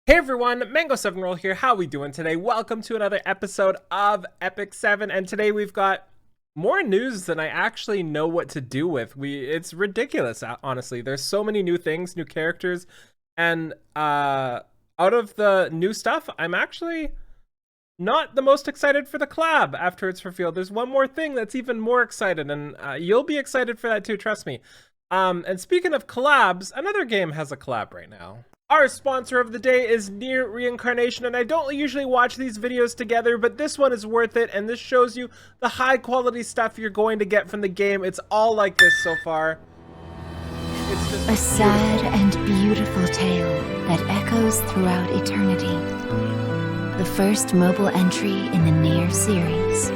Hey everyone, Mango7Roll here. How we doing today? Welcome to another episode of Epic 7, and today we've got more news than I actually know what to do with. It's ridiculous, honestly. There's so many new things, new characters, and out of the new stuff, I'm actually not the most excited for the collab after it's revealed. There's one more thing that's even more excited, and you'll be excited for that too, trust me. And speaking of collabs, another game has a collab right now. Our sponsor of the day is Nier Reincarnation, and I don't usually watch these videos together, but this one is worth it, and this shows you the high quality stuff you're going to get from the game. It's all like this so far. It's just a sad and beautiful tale that echoes throughout eternity. The first mobile entry in the Nier series,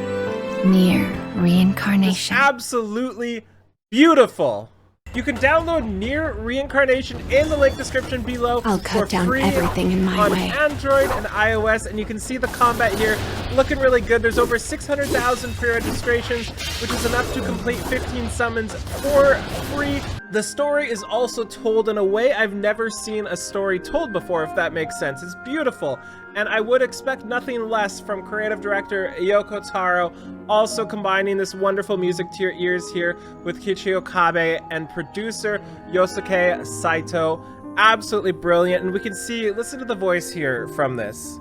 Nier Reincarnation. It's absolutely beautiful. You can download Nier Reincarnation in the link description below. I'll cut down everything in my way. On Android and iOS, and you can see the combat here looking really good. There's over 600,000 pre-registrations, which is enough to complete 15 summons for free. The story is also told in a way I've never seen a story told before, if that makes sense. It's beautiful, and I would expect nothing less from creative director Yoko Taro, also combining this wonderful music to your ears here with Kichio Kabe and producer Yosuke Saito. Absolutely brilliant, and we can see, listen to the voice here from this.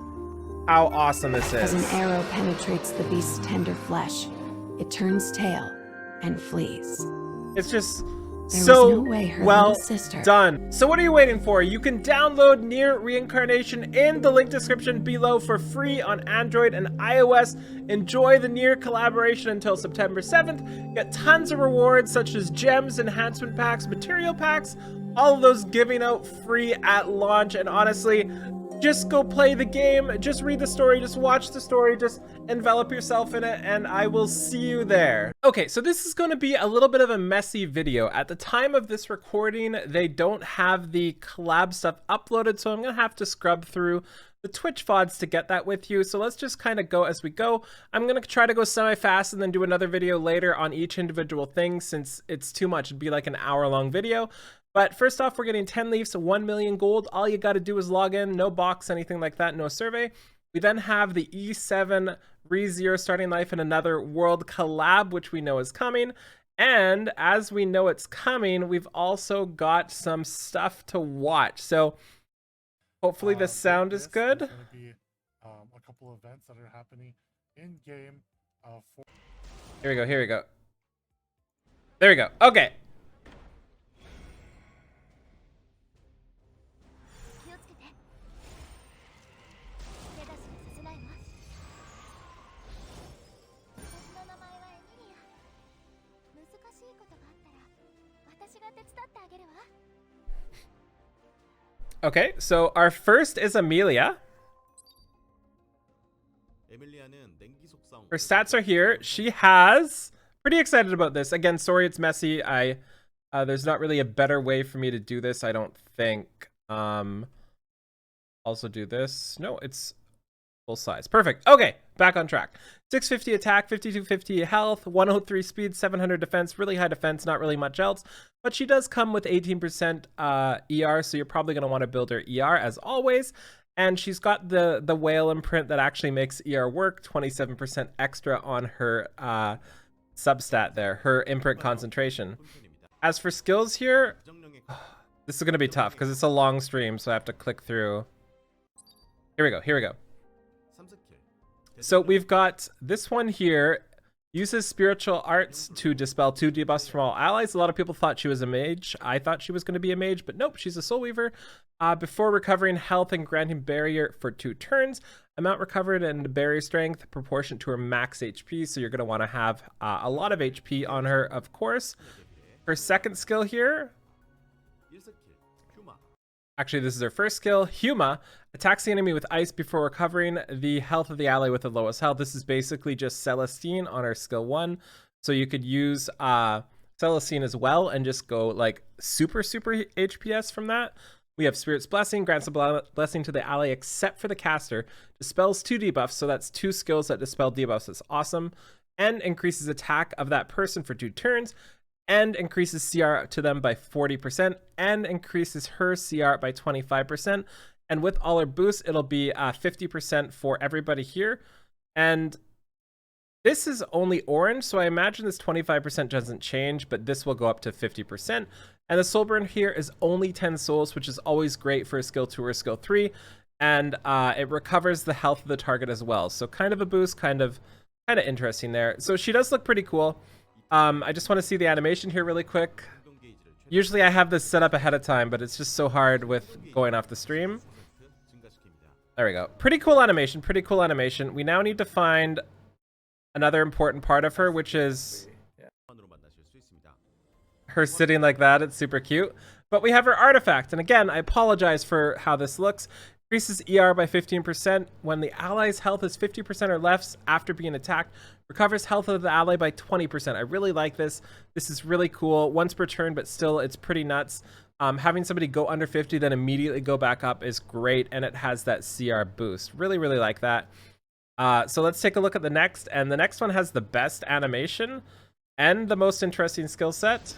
How awesome this is. As an arrow penetrates the beast's tender flesh, it turns tail and flees. It's just There so was no way her well little sister. done. So what are you waiting for? You can download Nier Reincarnation in the link description below for free on Android and iOS. Enjoy the Nier collaboration until September 7th. Get tons of rewards such as gems, enhancement packs, material packs, all of those giving out free at launch. And honestly, just go play the game, just read the story, just watch the story, just envelop yourself in it, and I will see you there. Okay, so this is going to be a little bit of a messy video. At the time of this recording, they don't have the collab stuff uploaded, so I'm going to have to scrub through the Twitch VODs to get that with you. So let's just kind of go as we go. I'm going to try to go semi-fast and then do another video later on each individual thing, since it's too much. It'd be like an hour-long video. But first off, we're getting 10 leaves, 1 million gold. All you got to do is log in, no box, anything like that, no survey. We then have the E7 ReZero starting life and another world collab, which we know is coming. And as we know it's coming, we've also got some stuff to watch. So hopefully the sound is good. There's going to be a couple of events that are happening in game. Here we go. Here we go. There we go. Okay. Okay, so our first is Emelia. Her stats are here. She has, pretty excited about this. Again, sorry it's messy. There's not really a better way for me to do this, I don't think. Also do this. No, it's full size. Perfect. Okay, back on track. 650 attack, 5250 health, 103 speed, 700 defense, really high defense, not really much else. But she does come with 18% ER, so you're probably going to want to build her ER as always. And she's got the whale imprint that actually makes ER work, 27% extra on her substat there, her imprint concentration. As for skills here, this is going to be tough because it's a long stream, so I have to click through. Here we go, here we go. So we've got this one here, uses spiritual arts to dispel 2 debuffs from all allies. A lot of people thought she was a mage. I thought she was going to be a mage, but nope, she's a soul weaver. Before recovering health and granting barrier for 2 turns, amount recovered and barrier strength proportionate to her max HP. So you're going to want to have a lot of HP on her, of course. Her second skill here, actually this is her first skill, Huma, attacks the enemy with ice before recovering the health of the ally with the lowest health. This is basically just Celestine on our skill 1. So you could use Celestine as well and just go like super HPS from that. We have Spirit's Blessing, grants a blessing to the ally except for the caster, dispels 2 debuffs, so that's 2 skills that dispel debuffs. That's awesome. And increases attack of that person for 2 turns. and increases CR to them by 40%, and increases her CR by 25%. And with all her boosts, it'll be 50% for everybody here. And this is only orange, so I imagine this 25% doesn't change, but this will go up to 50%. And the soul burn here is only 10 souls, which is always great for a skill 2 or skill 3. And it recovers the health of the target as well. So kind of a boost, kind of interesting there. So she does look pretty cool. I just want to see the animation here really quick. Usually I have this set up ahead of time, but it's just so hard with going off the stream. There we go. Pretty cool animation, pretty cool animation. We now need to find another important part of her, which is her sitting like that. It's super cute. But we have her artifact. And again, I apologize for how this looks. Increases ER by 15% when the ally's health is 50% or less after being attacked. Recovers health of the ally by 20%. I really like this. This is really cool. Once per turn, but still, it's pretty nuts. Having somebody go under 50, then immediately go back up is great, and it has that CR boost. Really, really like that. So let's take a look at the next, and the next one has the best animation and the most interesting skill set.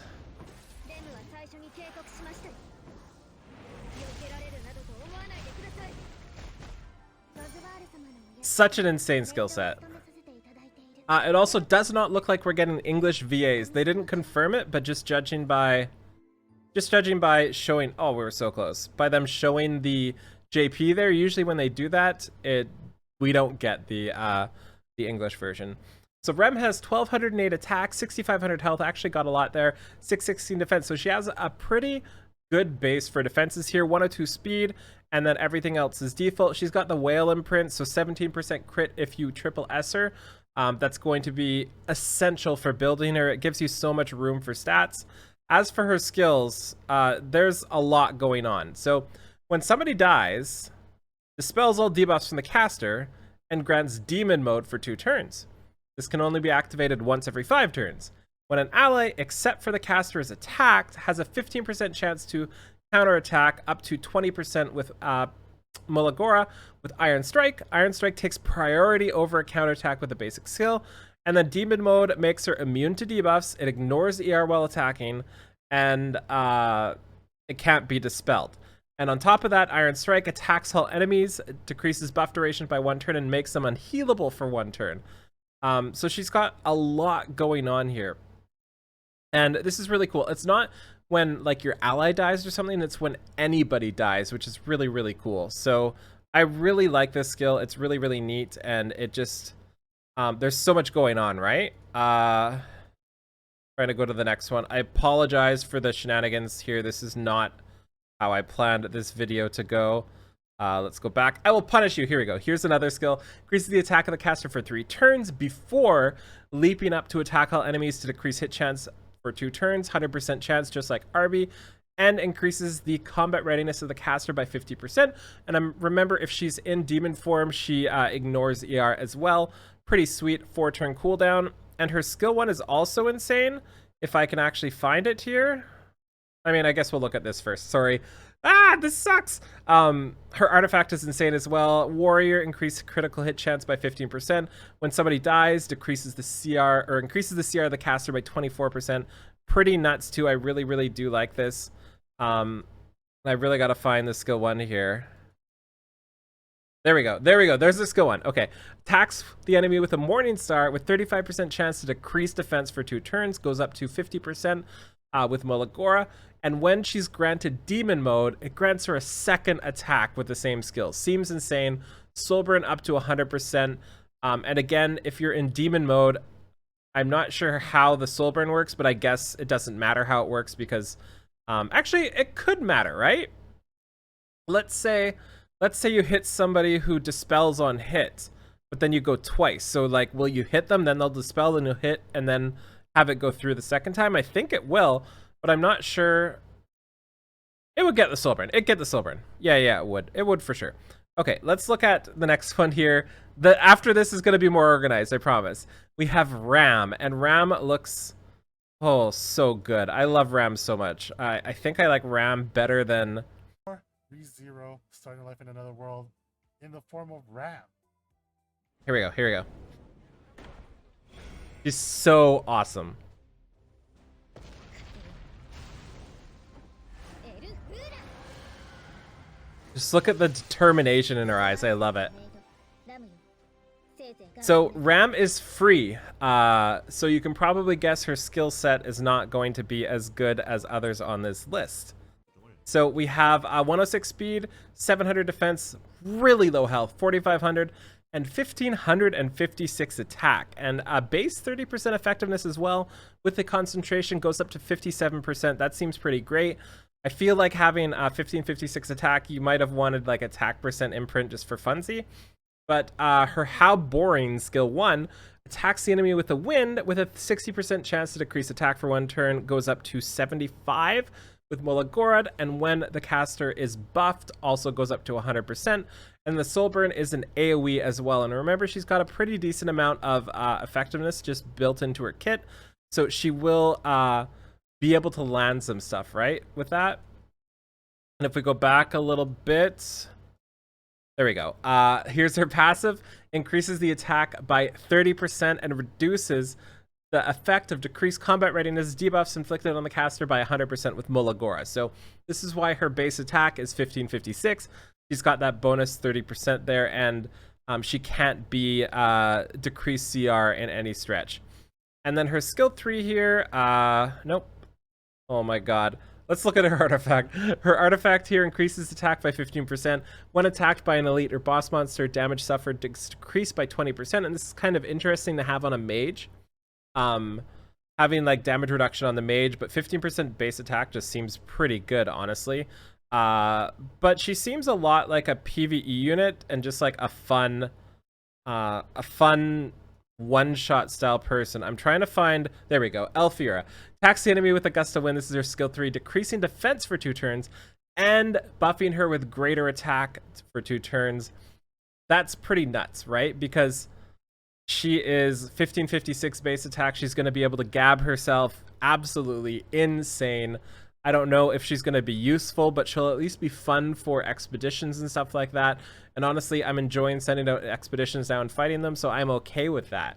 Such an insane skill set. It also does not look like we're getting English VAs. They didn't confirm it, but just judging by showing, oh, we were so close. By them showing the JP there, usually when they do that, we don't get the English version. So Rem has 1208 attack, 6500 health, actually got a lot there, 616 defense. So she has a pretty good base for defenses here, 102 speed, and then everything else is default. She's got the whale imprint, so 17% crit if you triple S her. That's going to be essential for building her. It gives you so much room for stats. As for her skills, there's a lot going on. So when somebody dies, dispels all debuffs from the caster and grants demon mode for 2 turns. This can only be activated once every 5 turns. When an ally, except for the caster, is attacked, has a 15% chance to counterattack, up to 20% with Mulagora with Iron Strike. Iron Strike takes priority over a counterattack with a basic skill. And then Demon Mode makes her immune to debuffs. It ignores ER while attacking, and it can't be dispelled. And on top of that, Iron Strike attacks all enemies, decreases buff duration by 1 turn, and makes them unhealable for 1 turn. So she's got a lot going on here. And this is really cool. It's not when like your ally dies or something, it's when anybody dies, which is really, really cool. So I really like this skill. It's really, really neat, and it just there's so much going on, right? Trying to go to the next one. I apologize for the shenanigans here. This is not how I planned this video to go. Let's go back. I will punish you. Here we go. Here's another skill. Increases the attack of the caster for 3 turns before leaping up to attack all enemies to decrease hit chance for 2 turns. 100% chance, just like Arby. And increases the combat readiness of the caster by 50%. And remember, if she's in demon form, she ignores ER as well. Pretty sweet 4-turn cooldown. And her skill 1 is also insane. If I can actually find it here. I mean, I guess we'll look at this first. Sorry. This sucks. Her artifact is insane as well. Warrior increases critical hit chance by 15%. When somebody dies, decreases the CR, or increases the CR of the caster by 24%. Pretty nuts too. I really, really do like this. I really got to find the skill 1 here. There we go. There we go. There's the skill 1. Okay. Attacks the enemy with a Morning Star with 35% chance to decrease defense for 2 turns. Goes up to 50% with Mulagora. And when she's granted Demon Mode, it grants her a 2nd attack with the same skill. Seems insane. Soul Burn up to 100%. And again, if you're in Demon Mode, I'm not sure how the Soul Burn works, but I guess it doesn't matter how it works because actually it could matter, right? Let's say you hit somebody who dispels on hit, but then you go twice. So like, will you hit them, then they'll dispel, and you'll hit, and then have it go through the 2nd time? I think it will, but I'm not sure. It would get the soul burn. It'd get the soul burn. Yeah, it would. It would for sure. Okay, let's look at the next one here. After this is going to be more organized, I promise. We have Ram, and Ram looks, oh, so good. I love Ram so much. I think I like Ram better than... ReZero, starting life in another world, in the form of Ram. Here we go. Here we go. She's so awesome. Just look at the determination in her eyes. I love it. So Ram is free, so you can probably guess her skill set is not going to be as good as others on this list. So we have 106 speed, 700 defense, really low health, 4,500, and 1,556 attack, and base 30% effectiveness as well. With the concentration goes up to 57%. That seems pretty great. I feel like having 1556 attack, you might have wanted like attack percent imprint just for funsy. But her How Boring skill 1 attacks the enemy with the wind with a 60% chance to decrease attack for 1 turn, goes up to 75 with Molagorod, and when the caster is buffed, also goes up to 100%. And the Soul Burn is an AoE as well. And remember, she's got a pretty decent amount of effectiveness just built into her kit. So she will be able to land some stuff, right, with that. And if we go back a little bit... There we go. Here's her passive. Increases the attack by 30% and reduces the effect of decreased combat readiness debuffs inflicted on the caster by 100% with Molagora. So this is why her base attack is 1556. She's got that bonus 30% there, and she can't be decreased CR in any stretch. And then her skill 3 here, nope. Oh my god. Let's look at her artifact. Her artifact here increases attack by 15%. When attacked by an elite or boss monster, damage suffered decreased by 20%. And this is kind of interesting to have on a mage. Having like damage reduction on the mage, but 15% base attack just seems pretty good, honestly. But she seems a lot like a PvE unit and just like a fun one-shot style person. I'm trying to find... There we go. Elfira. Attacks the enemy with a gust of wind. This is her skill 3, decreasing defense for 2 turns and buffing her with greater attack for 2 turns. That's pretty nuts, right? Because she is 1556 base attack. She's going to be able to gab herself. Absolutely insane. I don't know if she's going to be useful, but she'll at least be fun for expeditions and stuff like that. And honestly, I'm enjoying sending out expeditions now and fighting them, so I'm okay with that.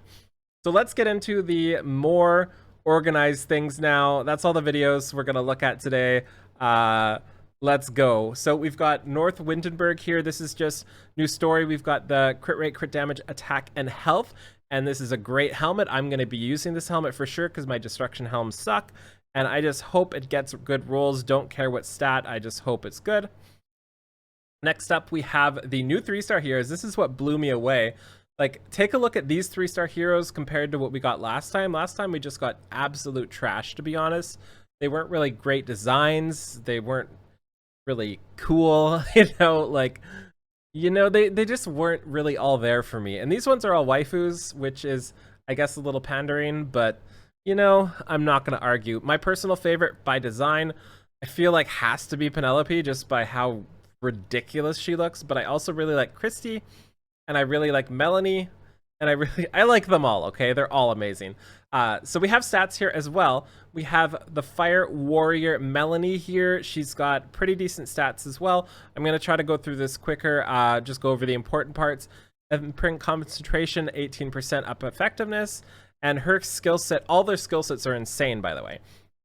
So let's get into the more organized things now. That's all the videos we're going to look at today. Let's go. So we've got North Windenburg here. This is just new story. We've got the crit rate, crit damage, attack, and health. And this is a great helmet. I'm going to be using this helmet for sure because my destruction helms suck. And I just hope it gets good rolls. Don't care what stat. I just hope it's good. Next up, we have the new 3-star heroes. This is what blew me away. Like, take a look at these 3-star heroes compared to what we got last time. Last time, we just got absolute trash, to be honest. They weren't really great designs. They weren't really cool. They just weren't really all there for me. And these ones are all waifus, which is, I guess, a little pandering, but... I'm not going to argue. My personal favorite by design, I feel like has to be Penelope just by how ridiculous she looks. But I also really like Christy, and I really like Melanie, and I like them all, okay? They're all amazing. So we have stats here as well. We have the Fire Warrior Melanie here. She's got pretty decent stats as well. I'm going to try to go through this quicker, just go over the important parts. Imprint concentration, 18% up effectiveness. And her skill set, all their skill sets are insane, by the way.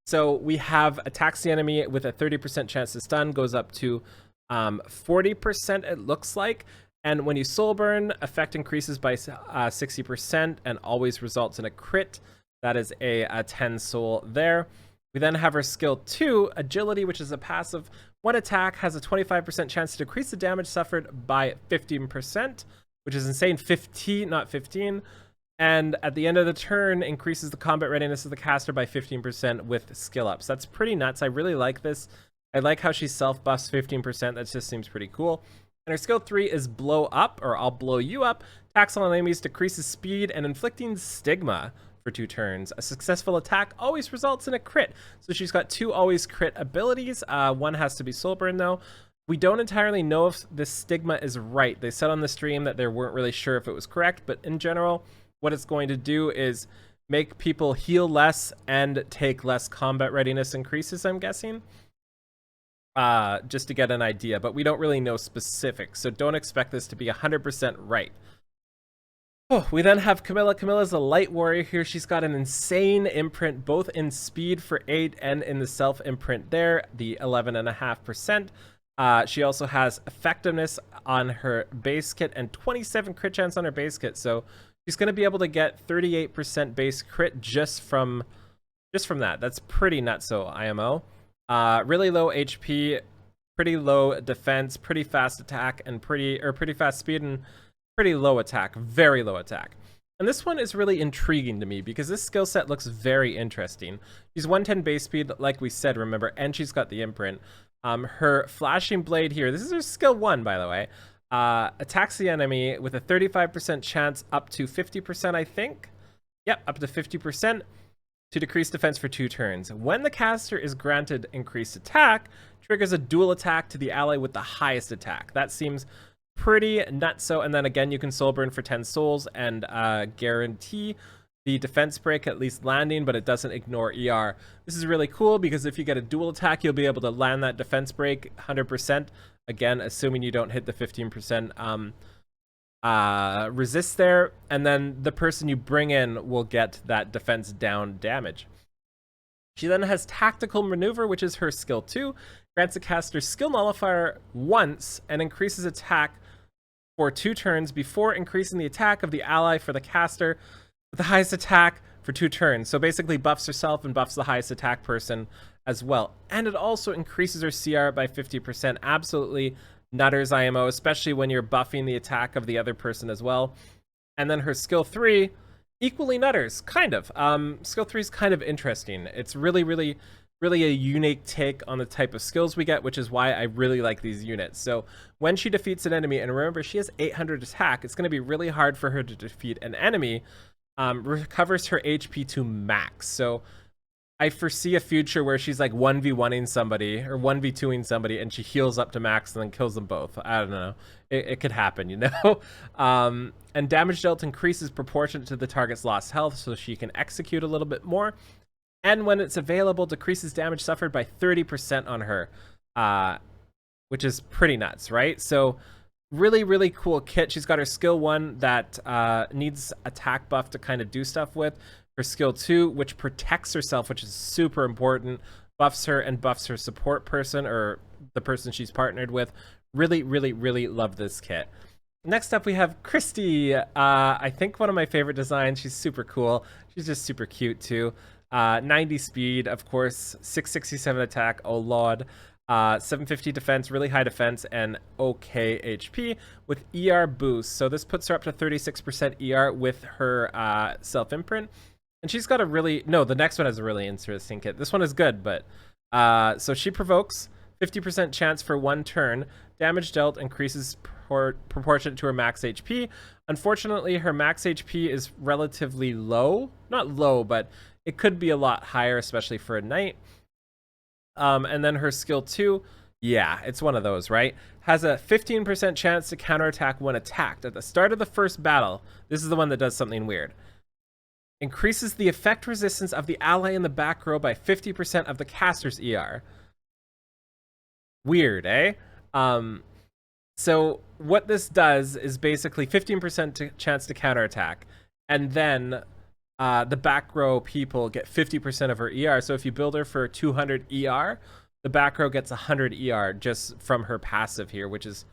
So we have attacks the enemy with a 30% chance to stun, goes up to 40%, it looks like. And when you soul burn, effect increases by 60% and always results in a crit. That is a 10 soul there. We then have her skill 2, agility, which is a passive. One attack has a 25% chance to decrease the damage suffered by 15%, which is insane. 15, not 15. And at the end of the turn, increases the combat readiness of the caster by 15% with skill ups. That's pretty nuts. I really like this. I like how she self-buffs 15%. That just seems pretty cool. And her skill 3 is blow up, or I'll blow you up. Attacks on enemies, decreases speed, and inflicting stigma for 2 turns. A successful attack always results in a crit. So she's got 2 always crit abilities. One has to be soul burn, though. We don't entirely know if this stigma is right. They said on the stream that they weren't really sure if it was correct, but in general... what it's going to do is make people heal less and take less combat readiness increases, I'm guessing. Just to get an idea, but we don't really know specifics, so don't expect this to be 100% right. Oh, we then have Camilla. Camilla's a light warrior here. She's got an insane imprint, both in speed for 8 and in the self imprint there, the 11.5%. She also has effectiveness on her base kit and 27 crit chance on her base kit. So she's going to be able to get 38% base crit just from that. That's pretty nutso, IMO. Really low HP, pretty low defense, pretty fast attack, and pretty fast speed, and pretty low attack, very low attack. And this one is really intriguing to me because this skill set looks very interesting. She's 110 base speed, like we said, remember, and she's got the imprint. Her flashing blade here, this is her skill 1, by the way, attacks the enemy with a 35% chance up to 50%, I think. Yep, up to 50% to decrease defense for 2 turns. When the caster is granted increased attack, triggers a dual attack to the ally with the highest attack. That seems pretty nutso. And then again, you can soul burn for 10 souls and guarantee the defense break at least landing, but it doesn't ignore ER. This is really cool because if you get a dual attack, you'll be able to land that defense break 100%. Again, assuming you don't hit the 15% resist there, and then the person you bring in will get that defense down damage. She then has Tactical Maneuver, which is her skill 2, grants a caster skill nullifier once and increases attack for 2 turns before increasing the attack of the ally for the caster with the highest attack for 2 turns. So basically buffs herself and buffs the highest attack person as well. And it also increases her CR by 50%. Absolutely nutters IMO, especially when you're buffing the attack of the other person as well. And then her skill 3, equally nutters, kind of. Skill 3 is kind of interesting. It's really a unique take on the type of skills we get, which is why I really like these units. So when she defeats an enemy, and remember she has 800 attack, it's going to be really hard for her to defeat an enemy. Recovers her HP to max. So I foresee a future where she's like 1v1ing somebody or 1v2ing somebody and she heals up to max and then kills them both. I don't know. It could happen, you know? And damage dealt increases proportionate to the target's lost health, so she can execute a little bit more. And when it's available, decreases damage suffered by 30% on her, which is pretty nuts, right? So really cool kit. She's got her skill 1 that needs attack buff to kind of do stuff with. Her skill 2, which protects herself, which is super important, buffs her and buffs her support person or the person she's partnered with. Really love this kit. Next up, we have Christy. I think one of my favorite designs. She's super cool. She's just super cute too. 90 speed, of course, 667 attack, oh lord. 750 defense, really high defense, and okay HP with ER boost. So this puts her up to 36% ER with her self-imprint. And she's got a really... No, the next one has a really interesting kit. This one is good, but... so she provokes 50% chance for 1 turn. Damage dealt increases proportionate to her max HP. Unfortunately, her max HP is relatively low. Not low, but it could be a lot higher, especially for a knight. And then her skill 2, yeah, it's one of those, right? Has a 15% chance to counterattack when attacked. At the start of the first battle, this is the one that does something weird. Increases the effect resistance of the ally in the back row by 50% of the caster's ER. Weird, eh? So what this does is basically 15% chance to counterattack, and then the back row people get 50% of her ER. So if you build her for 200 ER, the back row gets 100 ER just from her passive here, which is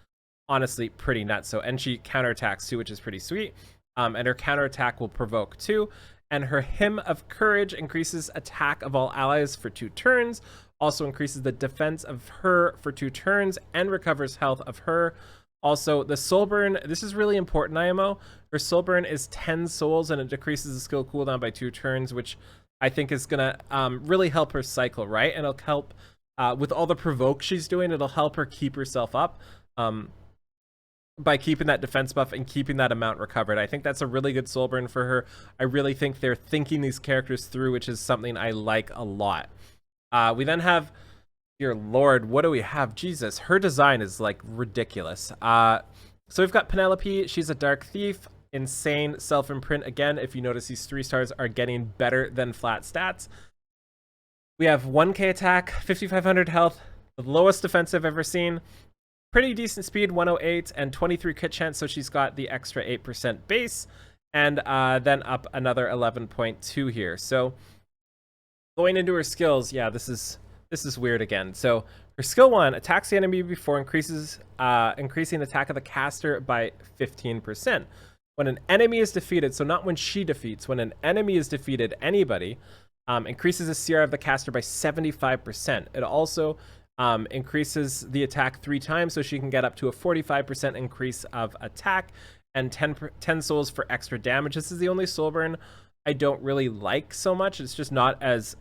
honestly pretty nuts. So, and she counterattacks too, which is pretty sweet. And her counterattack will provoke too. And her Hymn of Courage increases attack of all allies for 2 turns. Also increases the defense of her for 2 turns and recovers health of her. Also, the soul burn, this is really important, IMO. Her soul burn is 10 souls and it decreases the skill cooldown by 2 turns, which I think is gonna really help her cycle, right? And it'll help with all the provoke she's doing, it'll help her keep herself up by keeping that defense buff and keeping that amount recovered. I think that's a really good soul burn for her. I really think they're thinking these characters through, which is something I like a lot. We then have, dear Lord, what do we have? Jesus, her design is like ridiculous. So we've got Penelope. She's a dark thief, insane self-imprint. Again, if you notice, these 3 stars are getting better than flat stats. We have 1k attack, 5500 health, the lowest defense I've ever seen. Pretty decent speed, 108, and 23 crit chance, so she's got the extra 8% base, and then up another 11.2 here. So going into her skills, yeah, this is this is weird again. So her skill 1 attacks the enemy before increasing attack of the caster by 15%. When an enemy is defeated, so not when she defeats, when an enemy is defeated, anybody increases the CR of the caster by 75%. It also increases the attack 3 times, so she can get up to a 45% increase of attack and 10 souls for extra damage. This is the only soul burn I don't really like so much. It's just not as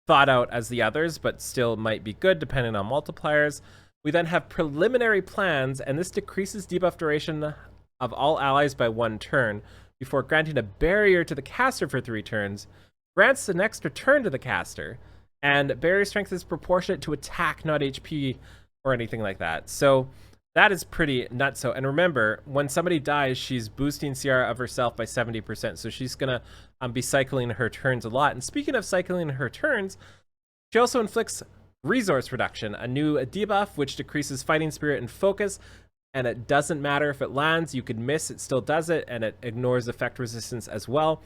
thought out as the others, but still might be good depending on multipliers. We then have preliminary plans, and this decreases debuff duration of all allies by 1 turn before granting a barrier to the caster for 3 turns, grants an extra turn to the caster, and barrier strength is proportionate to attack, not HP or anything like that. So that is pretty nutso. And remember, when somebody dies, she's boosting CR of herself by 70%, so she's gonna be cycling her turns a lot. And speaking of cycling her turns, she also inflicts resource reduction, a new debuff which decreases fighting spirit and focus, and it doesn't matter if it lands, you could miss, it still does it, and it ignores effect resistance as well.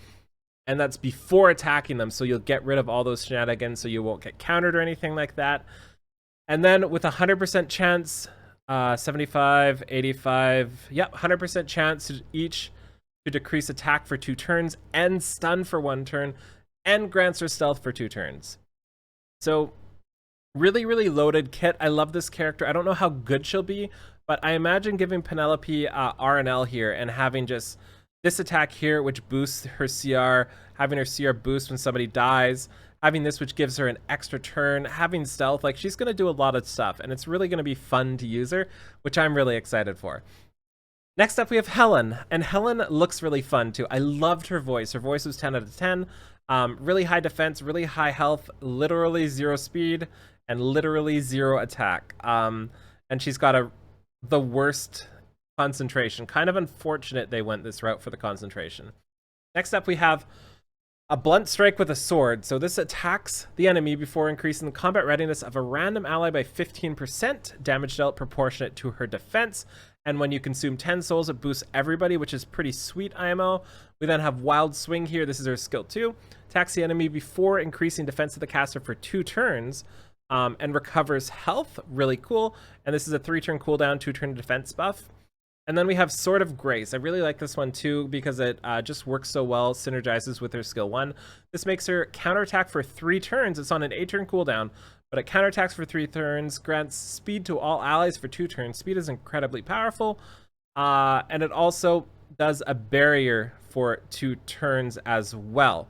And that's before attacking them, so you'll get rid of all those shenanigans, so you won't get countered or anything like that. And then with a 100% chance, 75, 85, yep, 100% chance to each to decrease attack for 2 turns and stun for 1 turn, and grants her stealth for 2 turns. So really, really loaded kit. I love this character. I don't know how good she'll be, but I imagine giving Penelope RNL here and having just this attack here, which boosts her CR, having her CR boost when somebody dies, having this, which gives her an extra turn, having stealth. Like, she's going to do a lot of stuff, and it's really going to be fun to use her, which I'm really excited for. Next up, we have Helen, and Helen looks really fun, too. I loved her voice. Her voice was 10 out of 10. Really high defense, really high health, literally 0 speed, and literally 0 attack. And she's got the worst concentration. Kind of unfortunate they went this route for the concentration. Next up, we have a blunt strike with a sword. So this attacks the enemy before increasing the combat readiness of a random ally by 15%, damage dealt proportionate to her defense. And when you consume 10 souls, it boosts everybody, which is pretty sweet IMO. We then have Wild Swing here. This is her skill 2. Attacks the enemy before increasing defense of the caster for 2 turns. And recovers health. Really cool. And this is a 3-turn cooldown, 2-turn defense buff. And then we have Sword of Grace. I really like this one too because it just works so well, synergizes with her skill 1. This makes her counterattack for 3 turns. It's on an 8-turn cooldown, but it counterattacks for 3 turns, grants speed to all allies for 2 turns. Speed is incredibly powerful. And it also does a barrier for 2 turns as well.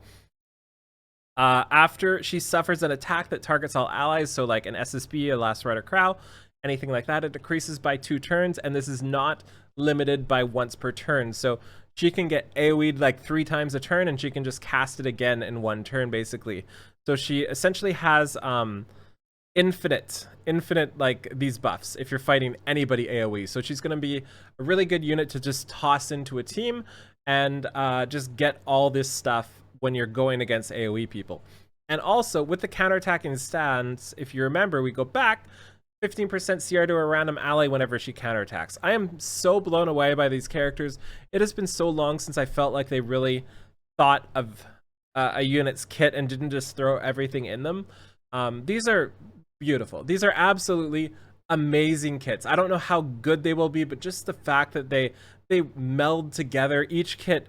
After she suffers an attack that targets all allies, so like an SSB, a Last Rider Crow, anything like that, it decreases by 2 turns, and this is not limited by once per turn. So she can get AoE'd like 3 times a turn, and she can just cast it again in 1 turn, basically. So she essentially has infinite like these buffs if you're fighting anybody AoE. So she's going to be a really good unit to just toss into a team and just get all this stuff when you're going against AoE people. And also with the counterattacking stance, if you remember, we go back 15% CR to a random ally whenever she counterattacks. I am so blown away by these characters. It has been so long since I felt like they really thought of a unit's kit and didn't just throw everything in them. These are beautiful. These are absolutely amazing kits. I don't know how good they will be, but just the fact that they meld together, each kit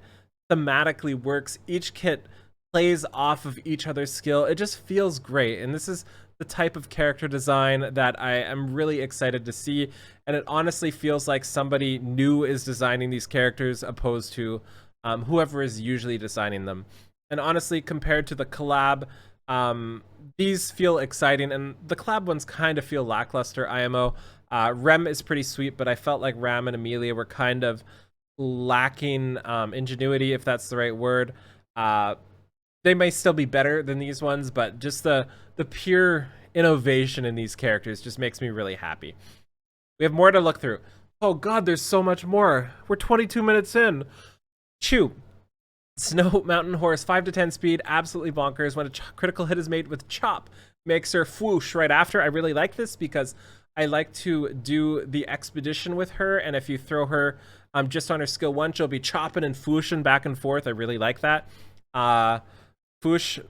thematically works, each kit plays off of each other's skill. It just feels great, and this is the type of character design that I am really excited to see, and it honestly feels like somebody new is designing these characters opposed to whoever is usually designing them. And honestly, compared to the collab, these feel exciting, and the collab ones kind of feel lackluster IMO. Rem is pretty sweet, but I felt like Ram and Emelia were kind of lacking ingenuity, if that's the right word. They may still be better than these ones, but just the pure innovation in these characters just makes me really happy. We have more to look through. Oh god, there's so much more. We're 22 minutes in. Chew. Snow Mountain Horse, 5 to 10 speed, absolutely bonkers. When a critical hit is made with Chop, makes her whoosh right after. I really like this because I like to do the expedition with her, and if you throw her just on her skill 1, she'll be chopping and fooshing back and forth. I really like that. Foosh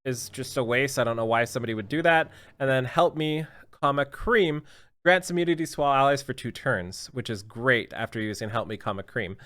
is just a waste. I don't know why somebody would do that. And then help me, comma, cream grants immunity to all allies for 2 turns, which is great after using help me, comma, cream.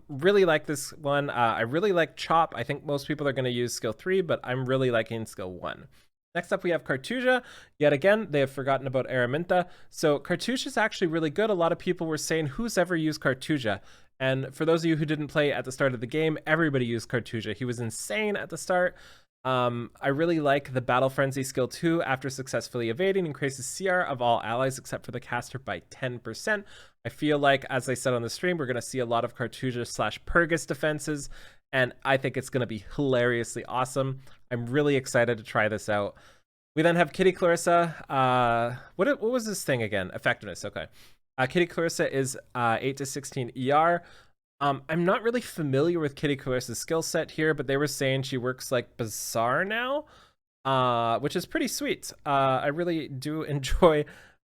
Really like this one. I really like chop. I think most people are going to use skill 3, but I'm really liking skill 1. Next up, we have Cartuja. Yet again, they have forgotten about Araminta. So Cartuja is actually really good. A lot of people were saying, who's ever used Cartuja? And for those of you who didn't play at the start of the game, everybody used Cartuja. He was insane at the start. I really like the Battle Frenzy skill 2. After successfully evading, increases CR of all allies except for the caster by 10%. I feel like, as I said on the stream, we're going to see a lot of Cartuja / Purgus defenses, and I think it's going to be hilariously awesome. I'm really excited to try this out. We then have Kitty Clarissa. What was this thing again? Effectiveness, okay. Kitty Clarissa is 8 to 16 ER. I'm not really familiar with Kitty Clarissa's skill set here, but they were saying she works like Bazaar now, which is pretty sweet. I really do enjoy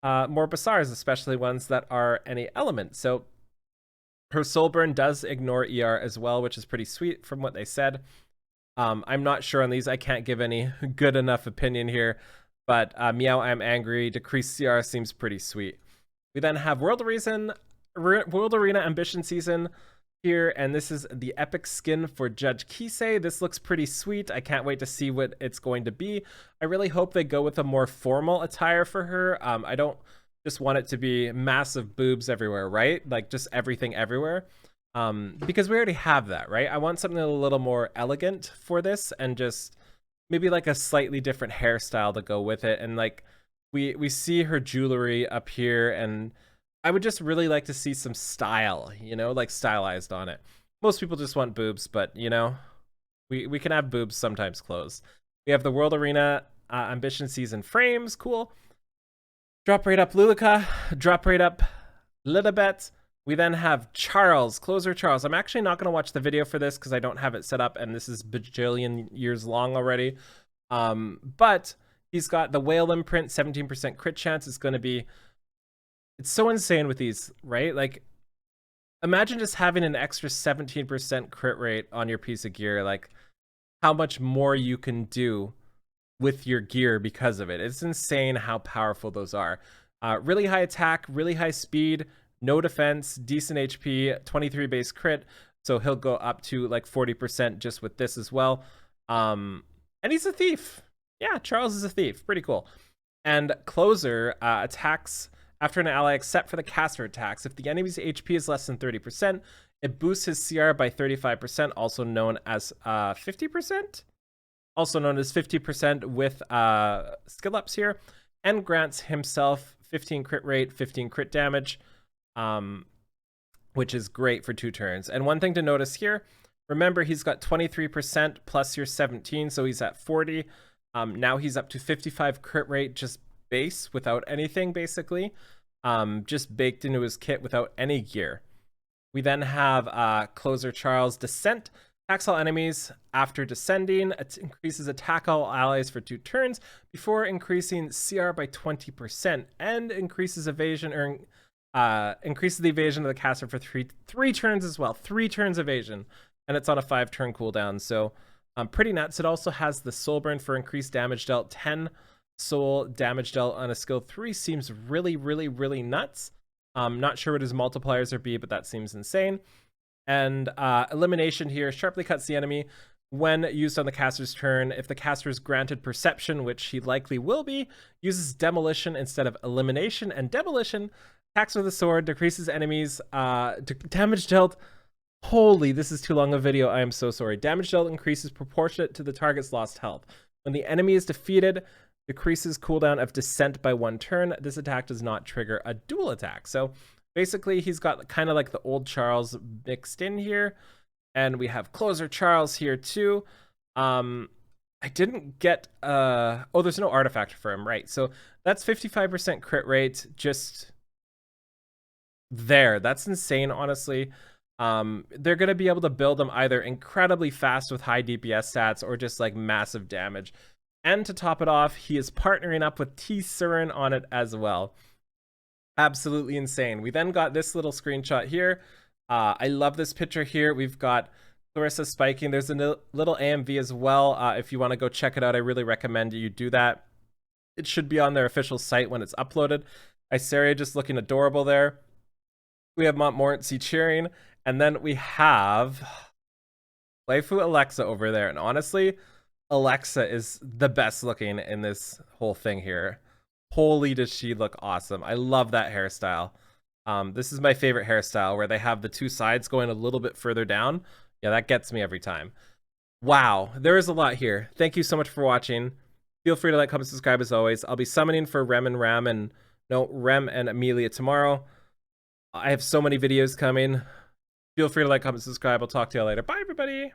more Bazaars, especially ones that are any element. So her soul burn does ignore ER as well, which is pretty sweet from what they said. I'm not sure on these. I can't give any good enough opinion here, but Meow, I'm angry. Decreased CR seems pretty sweet. We then have World Arena Ambition Season here, and this is the epic skin for Judge Kisei. This looks pretty sweet. I can't wait to see what it's going to be. I really hope they go with a more formal attire for her. I don't just want it to be massive boobs everywhere, right? Like just everything everywhere. Because we already have that, right? I want something a little more elegant for this, and just maybe like a slightly different hairstyle to go with it. And like we see her jewelry up here, and I would just really like to see some style, you know, like stylized on it. Most people just want boobs, but you know, we can have boobs sometimes closed. We have the World Arena Ambition Season frames, cool. Drop rate up Lulica, drop rate up Lilibet. We then have Charles, Closer Charles. I'm actually not going to watch the video for this because I don't have it set up, and this is bajillion years long already. But he's got the Whale Imprint, 17% crit chance. It's going to be... It's so insane with these, right? Like, imagine just having an extra 17% crit rate on your piece of gear. Like, how much more you can do with your gear because of it. It's insane how powerful those are. Really high attack, really high speed, no defense, decent HP, 23 base crit. So he'll go up to like 40% just with this as well. And he's a thief. Yeah, Charles is a thief. Pretty cool. And Closer attacks after an ally except for the caster attacks. If the enemy's HP is less than 30%, it boosts his CR by 35%, also known as 50%? Also known as 50% with skill ups here, and grants himself 15 crit rate, 15 crit damage, which is great for 2 turns. And one thing to notice here, remember he's got 23% plus your 17, so he's at 40. Now he's up to 55 crit rate, just base without anything, basically. Just baked into his kit without any gear. We then have Closer Charles Descent. Attacks all enemies after descending. It increases attack all allies for 2 turns before increasing CR by 20%, and increases evasion, or increases the evasion of the caster for three turns as well. 3 turns evasion, and it's on a 5-turn cooldown. So pretty nuts. It also has the soul burn for increased damage dealt. 10 soul damage dealt on a skill 3 seems really, really, really nuts. Not sure what his multipliers are be, but that seems insane. And elimination here sharply cuts the enemy when used on the caster's turn. If the caster is granted perception, which he likely will be, uses demolition instead of elimination. And demolition attacks with a sword, decreases enemies damage dealt. Holy, this is too long a video. I am so sorry. Damage dealt increases proportionate to the target's lost health. When the enemy is defeated, decreases cooldown of descent by 1 turn. This attack does not trigger a dual attack. So basically, he's got kind of like the old Charles mixed in here. And we have Closer Charles here too. I didn't get... oh, there's no artifact for him, right? So that's 55% crit rate just there. That's insane, honestly. They're going to be able to build them either incredibly fast with high DPS stats or just like massive damage. And to top it off, he is partnering up with T. Surin on it as well. Absolutely insane. We then got this little screenshot here. I love this picture here. We've got Clarissa spiking. There's a little AMV as well. If you want to go check it out, I really recommend you do that. It should be on their official site when it's uploaded. Iseria just looking adorable there. We have Montmorency cheering. And then we have Waifu Alexa over there. And honestly, Alexa is the best looking in this whole thing here. Holy, does she look awesome. I love that hairstyle. This is my favorite hairstyle, where they have the two sides going a little bit further down. Yeah, that gets me every time. Wow, there is a lot here. Thank you so much for watching. Feel free to like, comment, subscribe as always. I'll be summoning for Rem and Emelia tomorrow. I have so many videos coming. Feel free to like, comment, subscribe. I'll talk to you later. Bye, everybody.